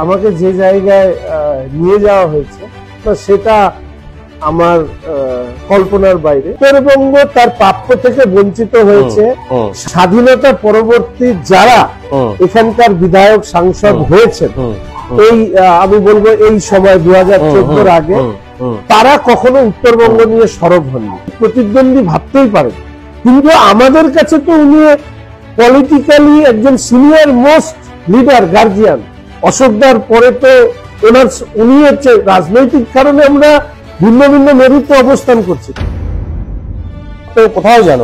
আমাকে যে জায়গায় নিয়ে যাওয়া হয়েছে তো সেটা আমার কল্পনার বাইরে। উত্তরবঙ্গ তার প্রাপ্য থেকে বঞ্চিত হয়েছে। স্বাধীনতা পরবর্তী যারা এখানকার বিধায়ক সাংসদ হয়েছেন এই আমি বলবো এই সময় 2014 আগে তারা কখনো উত্তরবঙ্গ নিয়ে সরব হননি। প্রতিদ্বন্দ্বী ভাবতেই পারেন, কিন্তু আমাদের কাছে তো উনি পলিটিক্যালি একজন সিনিয়র মোস্ট লিডার, গার্জিয়ান। অশোকদার পরে তো উনি হচ্ছে রাজনৈতিক কারণে আমরা ভিন্ন ভিন্ন মেরুতে অবস্থান করছি। তো কোথাও যেন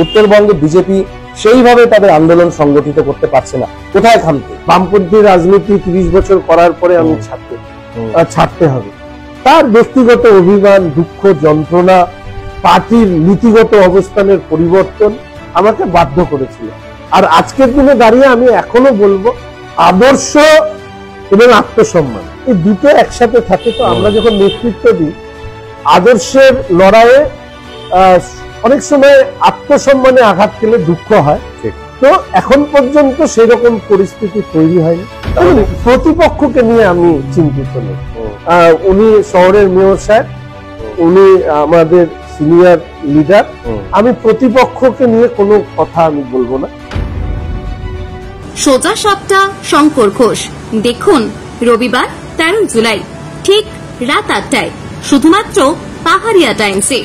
উত্তরবঙ্গে বিজেপি সেইভাবে তাদের আন্দোলন সংগঠিত করতে পারছে না, কোথায় থামতে? বামপন্থী রাজনীতি 30 বছর করার পরে আমি ছাড়তে হবে। তার ব্যক্তিগত অভিমান, দুঃখ, যন্ত্রণা, পার্টির নীতিগত অবস্থানের পরিবর্তন আমাকে বাধ্য করেছিল। আর আজকের দিনে দাঁড়িয়ে আমি এখনো বলবো আদর্শ এবং আত্মসম্মান এই দুটো একসাথে থাকে। তো আমরা যখন নেতৃত্ব দিই আদর্শের লড়াইয়ে অনেক সময় আত্মসম্মানে আঘাত পেলে দুঃখ হয়। তো এখন পর্যন্ত সেই রকম পরিস্থিতি তৈরি হয়নি। প্রতিপক্ষকে নিয়ে আমি চিন্তিত নই। উনি শহরের মেয়র সাহেব, উনি আমাদের সিনিয়র লিডার। আমি প্রতিপক্ষকে নিয়ে কোনো কথা আমি বলবো না। সোজা সাপটা শঙ্কর ঘোষ দেখুন রবিবার 13 জুলাই ঠিক রাত 8টায় শুধুমাত্র পাহাড়িয়া টাইমসে।